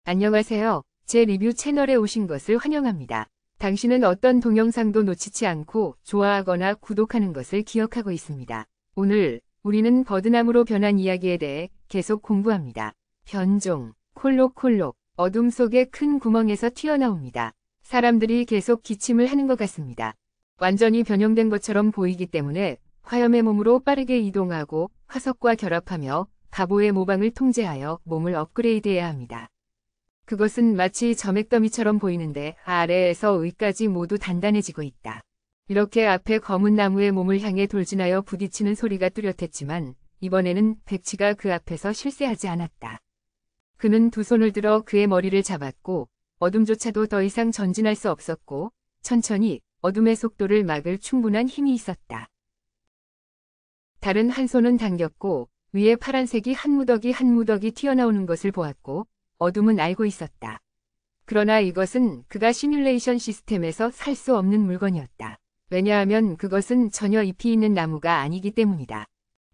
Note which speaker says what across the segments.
Speaker 1: 안녕하세요. 제 리뷰 채널에 오신 것을 환영합니다. 당신은 어떤 동영상도 놓치지 않고 좋아하거나 구독하는 것을 기억하고 있습니다. 오늘 우리는 버드나무로 변한 이야기에 대해 계속 공부합니다. 변종, 콜록콜록, 어둠 속의 큰 구멍에서 튀어나옵니다. 사람들이 계속 기침을 하는 것 같습니다. 완전히 변형된 것처럼 보이기 때문에 화염의 몸으로 빠르게 이동하고 화석과 결합하며 바보의 모방을 통제하여 몸을 업그레이드해야 합니다. 그것은 마치 점액더미처럼 보이는데 아래에서 위까지 모두 단단해지고 있다. 이렇게 앞에 검은 나무의 몸을 향해 돌진하여 부딪히는 소리가 뚜렷했지만 이번에는 백치가 그 앞에서 실세하지 않았다. 그는 두 손을 들어 그의 머리를 잡았고 어둠조차도 더 이상 전진할 수 없었고 천천히 어둠의 속도를 막을 충분한 힘이 있었다. 다른 한 손은 당겼고 위에 파란색이 한 무더기 튀어나오는 것을 보았고 어둠은 알고 있었다. 그러나 이것은 그가 시뮬레이션 시스템에서 살 수 없는 물건이었다. 왜냐하면 그것은 전혀 잎이 있는 나무가 아니기 때문이다.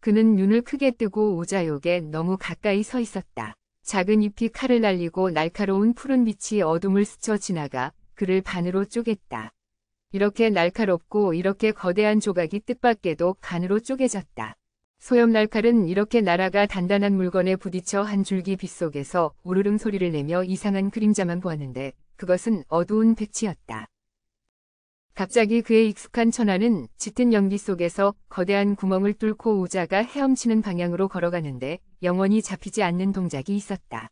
Speaker 1: 그는 눈을 크게 뜨고 우자욕에 너무 가까이 서 있었다. 작은 잎이 칼을 날리고 날카로운 푸른 빛이 어둠을 스쳐 지나가 그를 반으로 쪼갰다. 이렇게 날카롭고 이렇게 거대한 조각이 뜻밖에도 반으로 쪼개졌다. 소염 날칼은 이렇게 날아가 단단한 물건에 부딪혀 한 줄기 빛 속에서 우르릉 소리를 내며 이상한 그림자만 보았는데 그것은 어두운 백치였다. 갑자기 그의 익숙한 천하는 짙은 연기 속에서 거대한 구멍을 뚫고 우자가 헤엄치는 방향으로 걸어가는데 영원히 잡히지 않는 동작이 있었다.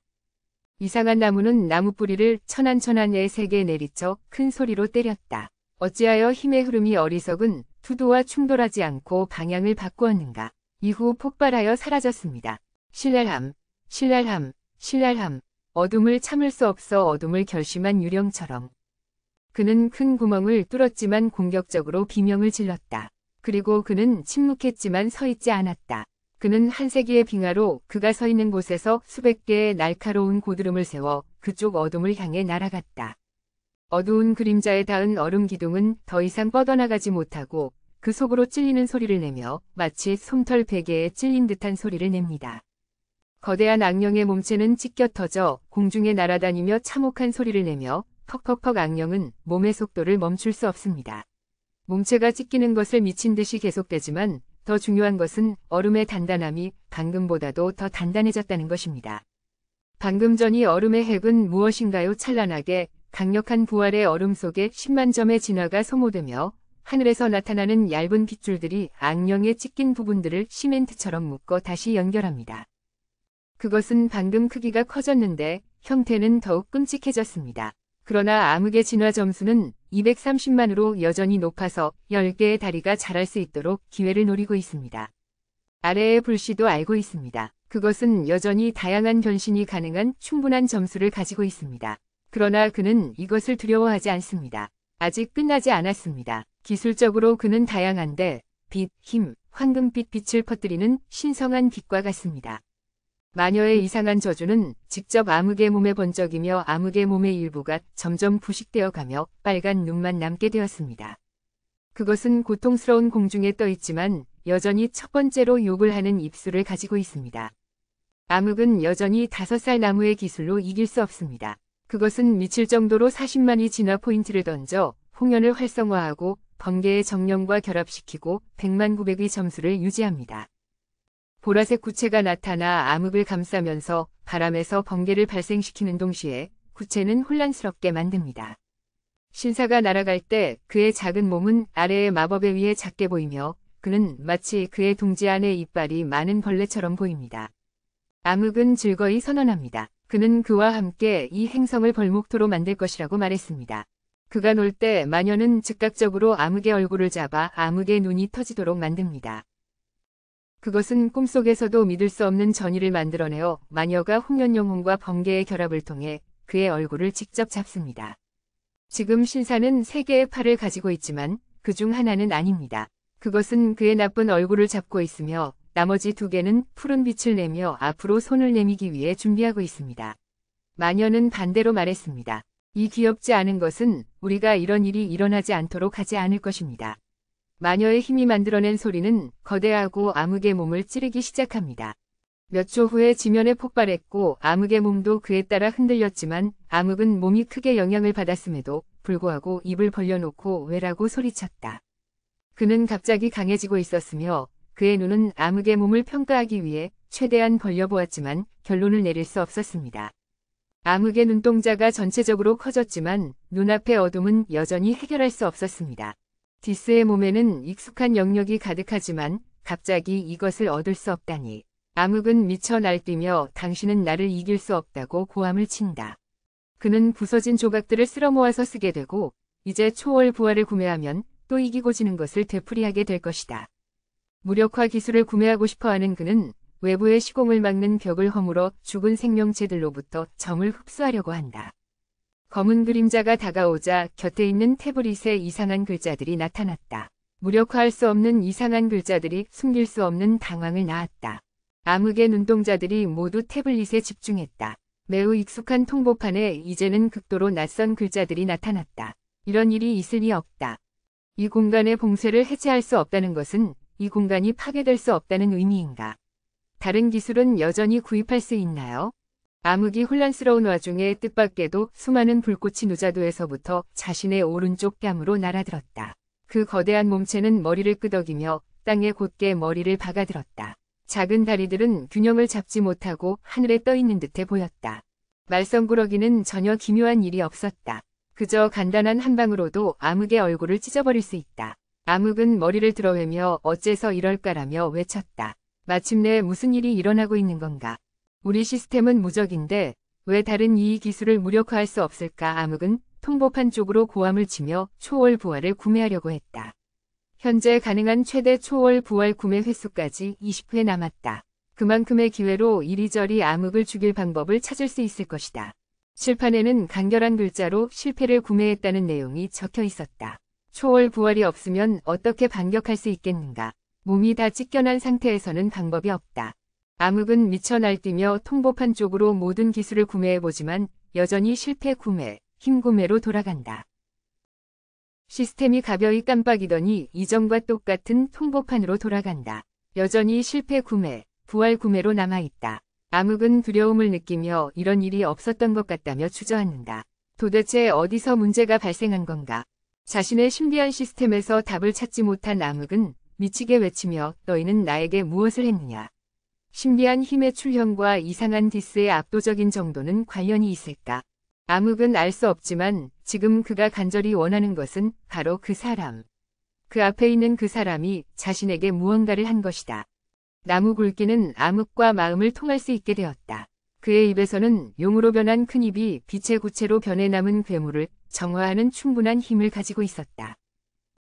Speaker 1: 이상한 나무는 나무 뿌리를 천안의 세계에 내리쳐 큰 소리로 때렸다. 어찌하여 힘의 흐름이 어리석은 투도와 충돌하지 않고 방향을 바꾸었는가. 이후 폭발하여 사라졌습니다. 신랄함, 어둠을 참을 수 없어 어둠을 결심한 유령처럼. 그는 큰 구멍을 뚫었지만 공격적으로 비명을 질렀다. 그리고 그는 침묵했지만 서 있지 않았다. 그는 한 세기의 빙하로 그가 서 있는 곳에서 수백 개의 날카로운 고드름을 세워 그쪽 어둠을 향해 날아갔다. 어두운 그림자에 닿은 얼음 기둥은 더 이상 뻗어나가지 못하고 그 속으로 찔리는 소리를 내며 마치 솜털 베개에 찔린 듯한 소리를 냅니다. 거대한 악령의 몸체는 찢겨 터져 공중에 날아다니며 참혹한 소리를 내며 퍽퍽퍽 악령은 몸의 속도를 멈출 수 없습니다. 몸체가 찢기는 것을 미친 듯이 계속되지만 더 중요한 것은 얼음의 단단함이 방금보다도 더 단단해졌다는 것입니다. 방금 전이 얼음의 핵은 무엇인가요? 찬란하게 강력한 부활의 얼음 속에 10만 점의 진화가 소모되며 하늘에서 나타나는 얇은 빗줄들이 악령의 찢긴 부분들을 시멘트처럼 묶어 다시 연결합니다. 그것은 방금 크기가 커졌는데 형태는 더욱 끔찍해졌습니다. 그러나 암흑의 진화 점수는 230만으로 여전히 높아서 10개의 다리가 자랄 수 있도록 기회를 노리고 있습니다. 아래의 불씨도 알고 있습니다. 그것은 여전히 다양한 변신이 가능한 충분한 점수를 가지고 있습니다. 그러나 그는 이것을 두려워하지 않습니다. 아직 끝나지 않았습니다. 기술적으로 그는 다양한데 빛, 힘, 황금빛 빛을 퍼뜨리는 신성한 빛과 같습니다. 마녀의 이상한 저주는 직접 암흑의 몸의 번쩍이며 암흑의 몸의 일부가 점점 부식되어 가며 빨간 눈만 남게 되었습니다. 그것은 고통스러운 공중에 떠 있지만 여전히 첫 번째로 욕을 하는 입술을 가지고 있습니다. 암흑은 여전히 5살 나무의 기술로 이길 수 없습니다. 그것은 미칠 정도로 40만이 진화 포인트를 던져 홍연을 활성화하고 번개의 정령과 결합시키고 100만 900의 점수를 유지합니다. 보라색 구체가 나타나 암흑을 감싸면서 바람에서 번개를 발생시키는 동시에 구체는 혼란스럽게 만듭니다. 신사가 날아갈 때 그의 작은 몸은 아래의 마법에 의해 작게 보이며 그는 마치 그의 둥지 안에 이빨이 많은 벌레처럼 보입니다. 암흑은 즐거이 선언합니다. 그는 그와 함께 이 행성을 벌목토로 만들 것이라고 말했습니다. 그가 놀 때 마녀는 즉각적으로 암흑의 얼굴을 잡아 암흑의 눈이 터지도록 만듭니다. 그것은 꿈속에서도 믿을 수 없는 전의를 만들어내어 마녀가 홍련 영혼과 번개의 결합을 통해 그의 얼굴을 직접 잡습니다. 지금 신사는 3개의 팔을 가지고 있지만 그 중 하나는 아닙니다. 그것은 그의 나쁜 얼굴을 잡고 있으며 나머지 2개는 푸른 빛을 내며 앞으로 손을 내미기 위해 준비하고 있습니다. 마녀는 반대로 말했습니다. 이 귀엽지 않은 것은 우리가 이런 일이 일어나지 않도록 하지 않을 것입니다. 마녀의 힘이 만들어낸 소리는 거대하고 암흑의 몸을 찌르기 시작합니다. 몇 초 후에 지면에 폭발했고 암흑의 몸도 그에 따라 흔들렸지만 암흑은 몸이 크게 영향을 받았음에도 불구하고 입을 벌려놓고 왜라고 소리쳤다. 그는 갑자기 강해지고 있었으며 그의 눈은 암흑의 몸을 평가하기 위해 최대한 벌려보았지만 결론을 내릴 수 없었습니다. 암흑의 눈동자가 전체적으로 커졌지만 눈앞의 어둠은 여전히 해결할 수 없었습니다. 디스의 몸에는 익숙한 영역이 가득하지만 갑자기 이것을 얻을 수 없다니. 암흑은 미쳐 날뛰며 당신은 나를 이길 수 없다고 고함을 친다. 그는 부서진 조각들을 쓸어 모아서 쓰게 되고 이제 초월 부활을 구매하면 또 이기고 지는 것을 되풀이하게 될 것이다. 무력화 기술을 구매하고 싶어하는 그는 외부의 시공을 막는 벽을 허물어 죽은 생명체들로부터 점을 흡수하려고 한다. 검은 그림자가 다가오자 곁에 있는 태블릿에 이상한 글자들이 나타났다. 무력화할 수 없는 이상한 글자들이 숨길 수 없는 당황을 낳았다. 암흑의 눈동자들이 모두 태블릿에 집중했다. 매우 익숙한 통보판에 이제는 극도로 낯선 글자들이 나타났다. 이런 일이 있을 리 없다. 이 공간의 봉쇄를 해체할 수 없다는 것은 이 공간이 파괴될 수 없다는 의미인가? 다른 기술은 여전히 구입할 수 있나요? 암흑이 혼란스러운 와중에 뜻밖에도 수많은 불꽃이 누자도에서부터 자신의 오른쪽 뺨으로 날아들었다. 그 거대한 몸체는 머리를 끄덕이며 땅에 곧게 머리를 박아들었다. 작은 다리들은 균형을 잡지 못하고 하늘에 떠 있는 듯해 보였다. 말썽꾸러기는 전혀 기묘한 일이 없었다. 그저 간단한 한 방으로도 암흑의 얼굴을 찢어버릴 수 있다. 암흑은 머리를 들어회며 어째서 이럴까라며 외쳤다. 마침내 무슨 일이 일어나고 있는 건가? 우리 시스템은 무적인데 왜 다른 이 기술을 무력화할 수 없을까? 암흑은 통보판 쪽으로 고함을 치며 초월 부활을 구매하려고 했다. 현재 가능한 최대 초월 부활 구매 횟수까지 20회 남았다. 그만큼의 기회로 이리저리 암흑을 죽일 방법을 찾을 수 있을 것이다. 칠판에는 간결한 글자로 실패를 구매했다는 내용이 적혀 있었다. 초월 부활이 없으면 어떻게 반격할 수 있겠는가? 몸이 다 찢겨난 상태에서는 방법이 없다. 암흑은 미쳐 날뛰며 통보판 쪽으로 모든 기술을 구매해보지만 여전히 실패 구매, 힘 구매로 돌아간다. 시스템이 가벼이 깜빡이더니 이전과 똑같은 통보판으로 돌아간다. 여전히 실패 구매, 부활 구매로 남아있다. 암흑은 두려움을 느끼며 이런 일이 없었던 것 같다며 주저앉는다. 도대체 어디서 문제가 발생한 건가? 자신의 신비한 시스템에서 답을 찾지 못한 암흑은 미치게 외치며 너희는 나에게 무엇을 했느냐? 신비한 힘의 출현과 이상한 디스의 압도적인 정도는 관련이 있을까? 암흑은 알 수 없지만 지금 그가 간절히 원하는 것은 바로 그 사람. 그 앞에 있는 그 사람이 자신에게 무언가를 한 것이다. 나무 굵기는 암흑과 마음을 통할 수 있게 되었다. 그의 입에서는 용으로 변한 큰 입이 빛의 구체로 변해 남은 괴물을 정화하는 충분한 힘을 가지고 있었다.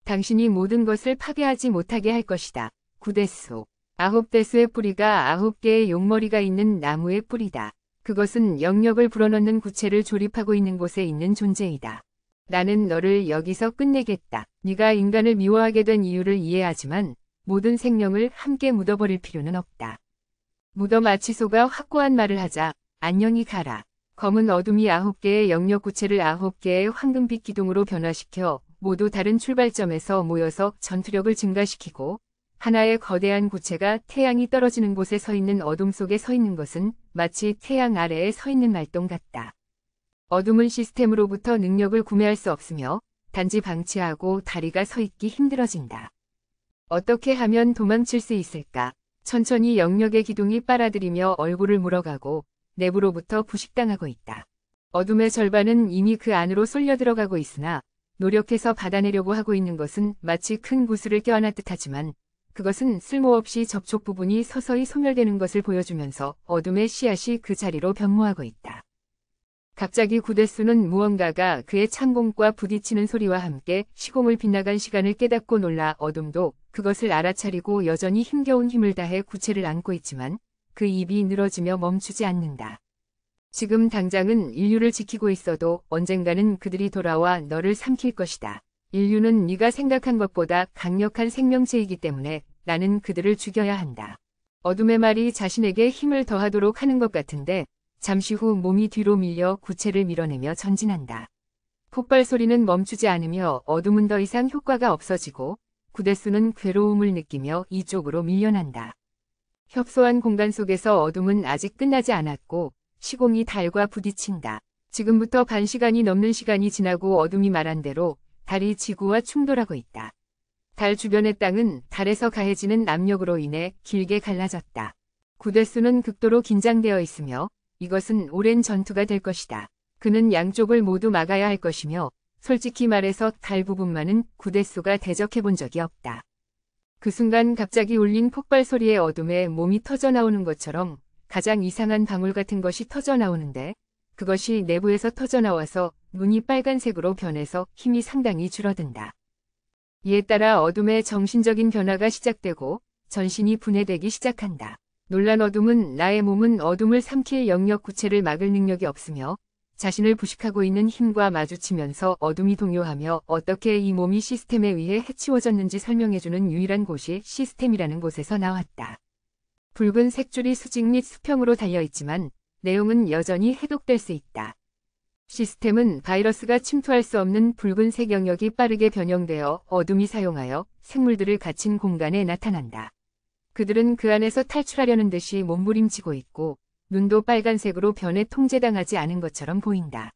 Speaker 1: 당신이 모든 것을 파괴하지 못하게 할 것이다. 9대수. 9대수의 뿌리가 9개의 용머리가 있는 나무의 뿌리다. 그것은 영역을 불어넣는 구체를 조립하고 있는 곳에 있는 존재이다. 나는 너를 여기서 끝내겠다. 네가 인간을 미워하게 된 이유를 이해하지만 모든 생명을 함께 묻어버릴 필요는 없다. 무덤 아치소가 확고한 말을 하자 안녕히 가라. 검은 어둠이 9개의 영역 구체를 9개의 황금빛 기둥으로 변화시켜 모두 다른 출발점에서 모여서 전투력을 증가시키고 하나의 거대한 구체가 태양이 떨어지는 곳에 서 있는 어둠 속에 서 있는 것은 마치 태양 아래에 서 있는 말똥 같다. 어둠은 시스템으로부터 능력을 구매할 수 없으며 단지 방치하고 다리가 서 있기 힘들어진다. 어떻게 하면 도망칠 수 있을까? 천천히 영역의 기둥이 빨아들이며 얼굴을 물어가고 내부로부터 부식당하고 있다. 어둠의 절반은 이미 그 안으로 쏠려 들어가고 있으나 노력해서 받아내려고 하고 있는 것은 마치 큰 구슬을 껴안았듯 하지만 그것은 쓸모없이 접촉 부분이 서서히 소멸되는 것을 보여주면서 어둠의 씨앗이 그 자리로 변모하고 있다. 갑자기 9대수는 무언가가 그의 창공과 부딪히는 소리와 함께 시공을 빗나간 시간을 깨닫고 놀라 어둠도 그것을 알아차리고 여전히 힘겨운 힘을 다해 구체를 안고 있지만 그 입이 늘어지며 멈추지 않는다. 지금 당장은 인류를 지키고 있어도 언젠가는 그들이 돌아와 너를 삼킬 것이다. 인류는 네가 생각한 것보다 강력한 생명체이기 때문에 나는 그들을 죽여야 한다. 어둠의 말이 자신에게 힘을 더하도록 하는 것 같은데 잠시 후 몸이 뒤로 밀려 구체를 밀어내며 전진한다. 폭발 소리는 멈추지 않으며 어둠은 더 이상 효과가 없어지고 9대수는 괴로움을 느끼며 이쪽으로 밀려난다. 협소한 공간 속에서 어둠은 아직 끝나지 않았고 시공이 달과 부딪힌다. 지금부터 반 시간이 넘는 시간이 지나고 어둠이 말한 대로 달이 지구와 충돌하고 있다. 달 주변의 땅은 달에서 가해지는 압력으로 인해 길게 갈라졌다. 구대수는 극도로 긴장되어 있으며 이것은 오랜 전투가 될 것이다. 그는 양쪽을 모두 막아야 할 것이며 솔직히 말해서 달 부분만은 구대수가 대적해 본 적이 없다. 그 순간 갑자기 울린 폭발 소리에 어둠에 몸이 터져나오는 것처럼 가장 이상한 방울 같은 것이 터져나오는데 그것이 내부에서 터져나와서 눈이 빨간색으로 변해서 힘이 상당히 줄어든다. 이에 따라 어둠의 정신적인 변화가 시작되고 전신이 분해되기 시작한다. 놀란 어둠은 나의 몸은 어둠을 삼킬 영역 구체를 막을 능력이 없으며 자신을 부식하고 있는 힘과 마주치면서 어둠이 동요하며 어떻게 이 몸이 시스템에 의해 해치워졌는지 설명해주는 유일한 곳이 시스템이라는 곳에서 나왔다. 붉은 색줄이 수직 및 수평으로 달려있지만 내용은 여전히 해독될 수 있다. 시스템은 바이러스가 침투할 수 없는 붉은색 영역이 빠르게 변형되어 어둠이 사용하여 생물들을 갇힌 공간에 나타난다. 그들은 그 안에서 탈출하려는 듯이 몸부림치고 있고 눈도 빨간색으로 변해 통제당하지 않은 것처럼 보인다.